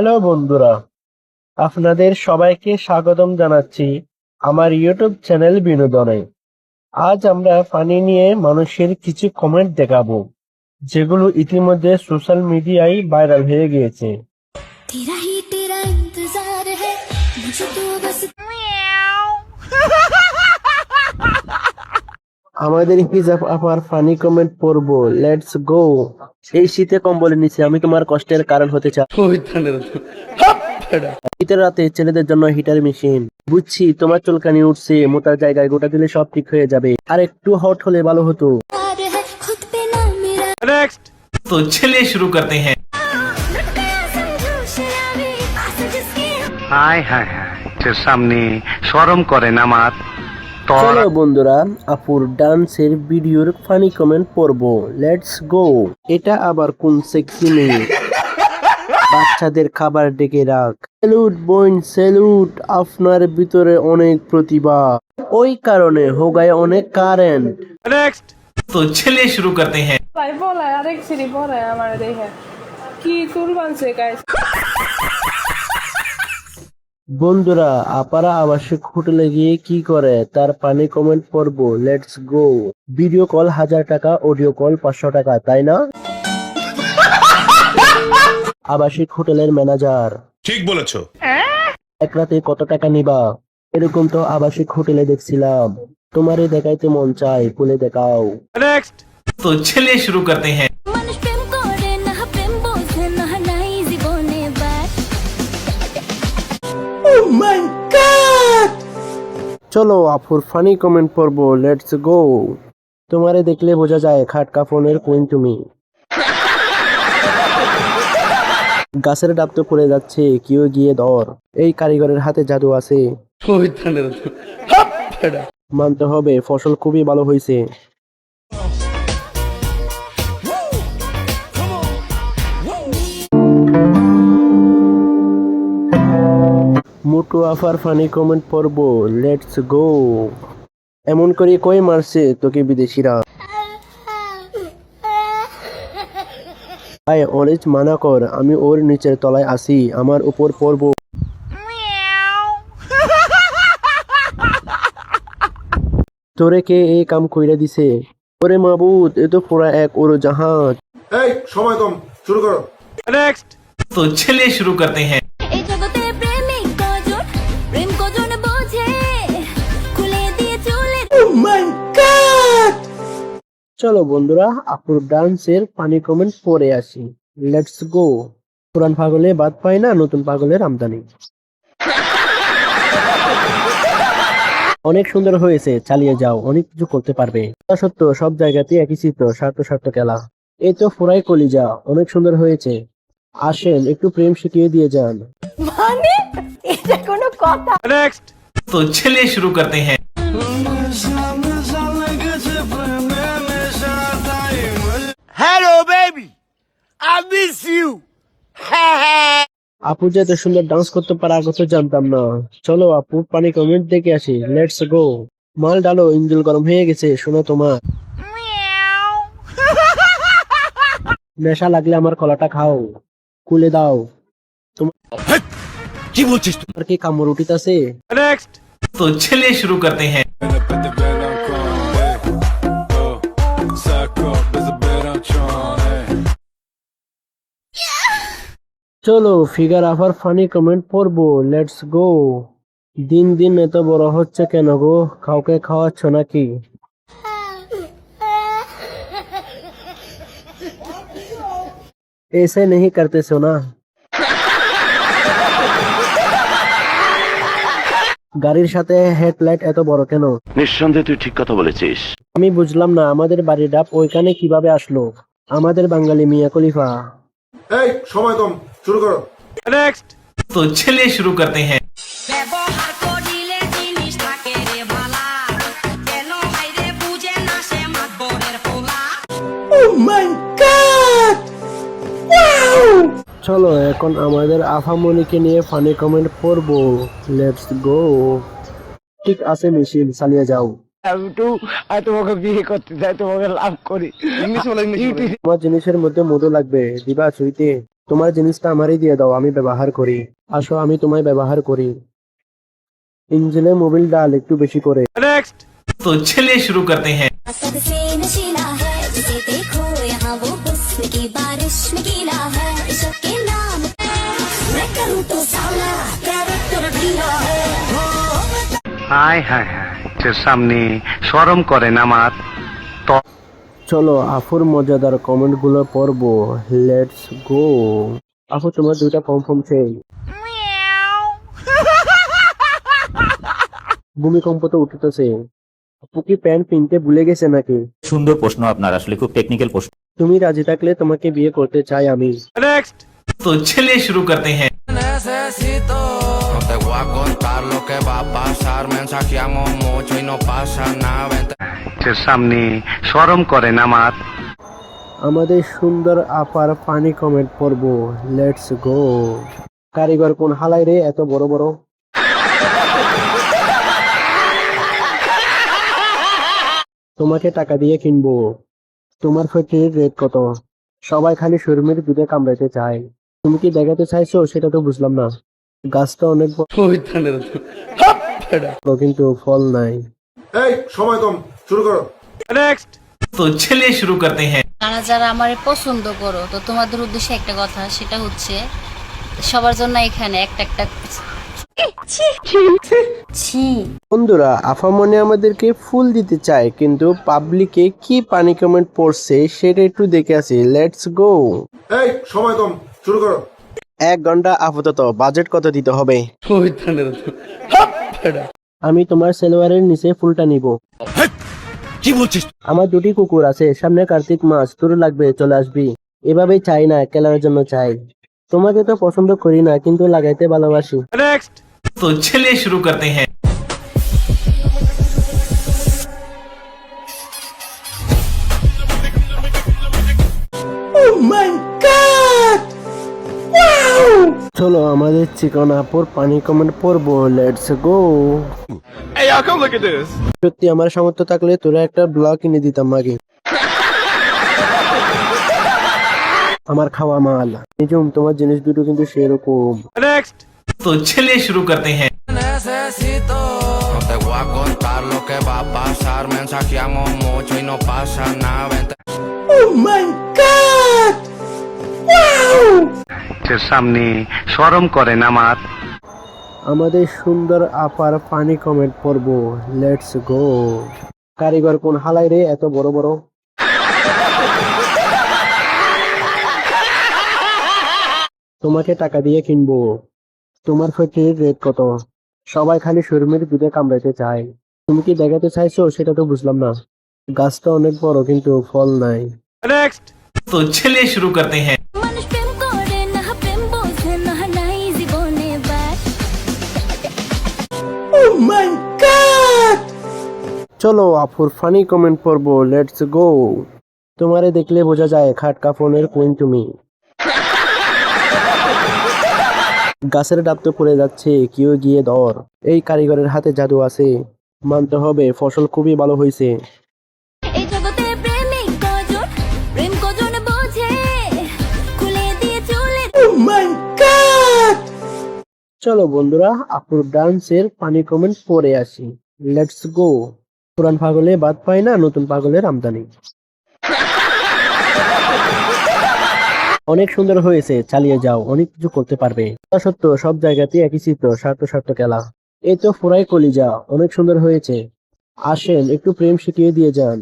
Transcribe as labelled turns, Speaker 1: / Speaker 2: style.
Speaker 1: Hello বন্ধুরা, আপনাদের সবাইকে স্বাগতম জানাচ্ছি আমার ইউটিউব চ্যানেল বিনোদনে। আজ আমরা পানি নিয়ে মানুষের কিছু কমেন্ট দেখাবো, যেগুলো ইতিমধ্যে সোশ্যাল মিডিয়ায় ভাইরাল হয়ে গিয়েছে।
Speaker 2: तेरा ही तेरा इंतजार है मुझे तो बस
Speaker 1: আমাদের হিজাব আপার ফানি কমেন্ট পড়বো, লেটস গো। এই শীতে কম্বলের নিচে আমি তোমার কষ্টের কারণ হতে চাই। শীতের রাতে ছেলেদের জন্য হিটার মেশিন। বুঝছি তোমার চুলকানি উঠছে, মোটার জায়গায় গোটা দিলে সব ঠিক হয়ে যাবে। আর একটু হট হলে ভালো হতো।
Speaker 2: प्यार है खुद पे ना मेरा
Speaker 3: नेक्स्ट। तो चलिए शुरू करते हैं।
Speaker 2: गया समझो शराबी पास जिसके
Speaker 4: হায় হায় হায় তোর সামনে শরম করে না মার তোর
Speaker 1: চলো বন্ধুরা, আপুর ডান্সের ভিডিওর ফানি কমেন্ট পড়বো, লেটস গো। এটা আবার কোন সেক্সি মেয়ে? বাচ্চাদের খাবার ডেকে রাখ। স্যালুট বোন, স্যালুট, আপনার ভিতরে অনেক প্রতিভা, ওই কারণে হোগায় অনেক কারেন্ট।
Speaker 3: नेक्स्ट। तो चलिए शुरू करते हैं।
Speaker 5: ভাই বলায় আরেক সিঁড়ি পরে আমার দেখে কি চুল বানছে গাইস।
Speaker 1: বন্ধুরা, আপারা আবাসিক হোটেলে গিয়ে কি করে তার পানি কমেন্ট পড়বো, লেটস গো। ভিডিও কল 1000 টাকা, অডিও কল 500 টাকা, তাই না? আবাসিক হোটেলের ম্যানেজার:
Speaker 6: ঠিক বলেছো।
Speaker 1: এক রাতে কত টাকা নিবা? এরকম তো আবাসিক হোটেলে দেখছিলাম। তোমারে দেখাইতে মন চাই, বলে দেখাও।
Speaker 3: नेक्स्ट। तो चलिए शुरू करते हैं।
Speaker 2: মানুষ প্রেম করে না প্রেম বোঝে না নাই জীবনে বার
Speaker 1: চলো আপুর ফানি কমেন্ট পড়বো, লেটস গো। তোমারে দেখলে বোঝা যায় খাটকা ফোনের কুইন তুমি। গাছের ডাব তো পড়ে যাচ্ছে, কেউ গিয়ে ধর। এই কারিগরের হাতে জাদু আছে। মানতে হবে ফসল খুবই ভালো হয়েছে। মোটু আফার ফানি কমেন্ট পড়বো, লেটস গো। এমন করে কই মারছে তোকে বিদেশিরা? ভাই অরেঞ্জ মানা কর, আমি ওর নিচের তলায় আসি, আমার উপর পড়বো। তোরে কে এই কাম কইরা দিছে? ওরে মাবুদ, এ তো পুরা এক উড়োজাহাজ।
Speaker 6: এই সময় কম, শুরু করো।
Speaker 3: नेक्स्ट। तो चलिए शुरू करते हैं।
Speaker 2: এই জগতে প্রেমিক কজন প্রেম কজন বোঝে খুলে দিয়ে চলে
Speaker 1: চলো বন্ধুরা, আপুর ডান্সের পানি কমেন্ট পড়ে আসি, লেটস গো। পুরান পাগলে বাদ পায় না, নতুন পাগলের আমদানি। অনেক সুন্দর হয়েছে, চালিয়ে যাও, অনেক কিছু করতে পারবে। তা সত্য, সব জায়গাতে একই চিত্র, স্বার্থ স্বার্থ খেলা। এই তো ফুরাই কলিজা, অনেক সুন্দর হয়েছে। আসেন একটু প্রেম শিখিয়ে দিয়ে যান।
Speaker 3: नेक्स्ट। तो चलिए शुरू करते हैं।
Speaker 7: Hello, baby. I miss you.
Speaker 1: আপু যে এত সুন্দর ডান্স করতে পারে আগে তো জানতাম না। চলো আপু পানি কমেন্ট দেখে আসি, লেটস গো। মাল ডালো, ইঞ্জিন গরম হয়ে গেছে, শোনো তোমার। নেশা লাগলে আমার কলাটা খাও, কুলে দাও।
Speaker 7: কি বলছিস তুই?
Speaker 1: তোমার কি কামড় উঠিতাছে?
Speaker 3: नेक्स्ट। तो चलिए शुरू करते हैं।
Speaker 1: চলো ফিগার আফার ফানি কমেন্ট পড়বো, লেটস গো। দিন দিন এত বড় হচ্ছে কেন গো? কাউকে খাওয়াচ্ছ নাকি? ऐसे नहीं करते सोना। গাড়ির সাথে হেডলাইট এত বড় কেন?
Speaker 4: নিঃসন্দেহে তুই ঠিক কথা বলেছিস।
Speaker 1: আমি বুঝলাম না, আমাদের বাড়ির ডাব ওইখানে কিভাবে আসলো? আমাদের বাঙালি মিয়া খলিফা।
Speaker 6: এই সময় কম, শুরু করো।
Speaker 3: नेक्स्ट। तो चलिए शुरू करते हैं।
Speaker 8: ব্যবহার করিলে জিনিস থাকে রে ভালা কেন হাইরে বুঝে না সে মাতবরের পোলা
Speaker 1: চলো এখন আমাদের আফামনিকে নিয়ে ফানি কমেন্ট পড়বো, লেটস গো। ঠিক আছে মেশিন, চালিয়ে যাও।
Speaker 7: আমি তো তোমাকে বিয়ে করতে চাই, তোমাকে লাভ করি।
Speaker 1: আমার জিনিসের মধ্যে মধু লাগবে, দিবা চুইতে। তোমার জিনিসটা আমারই দিয়ে দাও, আমি ব্যবহার করি। আসো আমি তোমায় ব্যবহার করি। इंजने मोबिल डाल একটু বেশি করে।
Speaker 3: नेक्स्ट। तो चलिए शुरू करते हैं।
Speaker 2: सबसे नशीला है जिसे देखो यहाँ वो हुस्न की बारिश में गीला है इश्क के नाम मैं करूँ तो साला कैरेक्टर ढीला है
Speaker 4: হায় হায় হায় চোখের সামনে শরম করে না আমার
Speaker 1: চলো আফুর মজাদার কমেন্ট গুলো পড়বো, লেটস গো। আপু তোমার দুইটা পম চাই। ভূমিকম্প তো উঠতেছে, আপু কি প্যান্ট কিনতে ভুলে গেছে নাকি?
Speaker 9: সুন্দর প্রশ্ন আপনার, আসলে খুব টেকনিক্যাল প্রশ্ন।
Speaker 1: তুমি রাজি থাকলে তোমাকে বিয়ে করতে চাই আমি।
Speaker 3: नेक्स्ट। तो चलिए शुरू करते हैं।
Speaker 4: চোখের সামনে শরম করে না আমার
Speaker 1: আমাদের সুন্দর আপার ফানি কমেন্ট পড়বো, লেটস গো। কারিগর কোন হালাই রে এত বড় বড়? তোমাকে টাকা দিয়ে কিনবো। তোমার ফ্যাক্টরির রেট কত? সবাই খালি শরীরের দুধে কামড়াইতে চায়। তুমি কি দেখাতে চাইছো সেটা তো বুঝলাম না। গাছটা অনেক বড় কিন্তু ফল নাই।
Speaker 6: এই সময় কম, শুরু করো।
Speaker 3: नेक्स्ट। तो चलिए शुरू करते हैं।
Speaker 10: যারা যারা আমারে পছন্দ করো, তো তোমাদের উদ্দেশ্যে একটা কথা, সেটা হচ্ছে সবার জন্য এখানে একটা একটা ছি।
Speaker 1: বন্ধুরা, আফামনি আমাদেরকে ফুল দিতে চায়, কিন্তু পাবলিকে কি পানি কমেন্ট পড়ছে সেটা একটু দেখে আসি, লেটস গো।
Speaker 6: এই সময় কম, শুরু করো।
Speaker 1: 1 ঘন্টা আপাতত, বাজেট কত দিতে হবে? আমি তোমার সেলোয়ারের নিচে ফুলটা নিব।
Speaker 7: কি বলছিস?
Speaker 1: আমার 2টি কুকুর আছে, সামনে কার্তিক মাস, তোর লাগবে চলে আসবি। এভাবেই চাই না, খেলার জন্য চাই। তোমাকে তো পছন্দ করি না, কিন্তু লাগাইতে ভালোবাসি।
Speaker 3: नेक्स्ट। तो चलिए शुरू करते हैं।
Speaker 1: চলো আমাদের চিকন আপুর পানি কমেন্ট পড়বো, লেটস গো। সত্যি আমার সামর্থ্য থাকলে তোরা একটা ব্লগ কিনে দিতাম আগে। আমার খাওয়া মাল নিজম, তোমার জিনিস দুটো কিন্তু সেরকম।
Speaker 3: नेक्स्ट। तो चलिए शुरू करते हैं।
Speaker 4: চোখের সামনে শরম করে না আমার
Speaker 1: আমাদের সুন্দর আপার পানি কমেন্ট পড়বো, লেটস গো। কারিগর কোন হালাই রে এত বড় বড়? তোমাকে টাকা দিয়ে কিনবো। তোমার ফ্যাক্টরির রেট কত? সবাই খালি শরীরের দুধে কামড়াইতে চায়। তুমি কি দেখাতে চাইছো সেটা তো বুঝলাম না। গাছটা অনেক বড় কিন্তু ফল নাই।
Speaker 3: नेक्स्ट। तो चलिए शुरू करते हैं।
Speaker 2: মানুষ প্রেম করে না প্রেম বোঝে না নাই জীবনে বার
Speaker 1: চলো আপুর ফানি কমেন্ট পড়বো, লেটস গো। তোমারে দেখলে বোঝা যায় খাটকা ফোনের কুইন তুমি। গাছের ডাব তো পড়ে যাচ্ছে, কেউ গিয়ে ধর। এই কারিগরের হাতে জাদু আছে, মানতে হবে ফসল খুবই ভালো হয়েছে।
Speaker 2: এই জগতে প্রেমিক কজন প্রেম কজন বোঝে খুলে দিয়ে চলে
Speaker 1: চলো বন্ধুরা, আপুর ডান্সের পানি কমেন্ট পড়ে আসি, লেটস গো। পুরান পাগলে বাদ পায় না, নতুন পাগলের আমদানি। অনেক সুন্দর হয়েছে, চালিয়ে যাও, অনেক কিছু করতে পারবে। তা সত্য সব জায়গাতে একই চিত্র, স্বার্থ খেলা। এই তো ফুরাই কলিজা, অনেক সুন্দর হয়েছে। আসেন একটু প্রেম শিখিয়ে দিয়ে যান।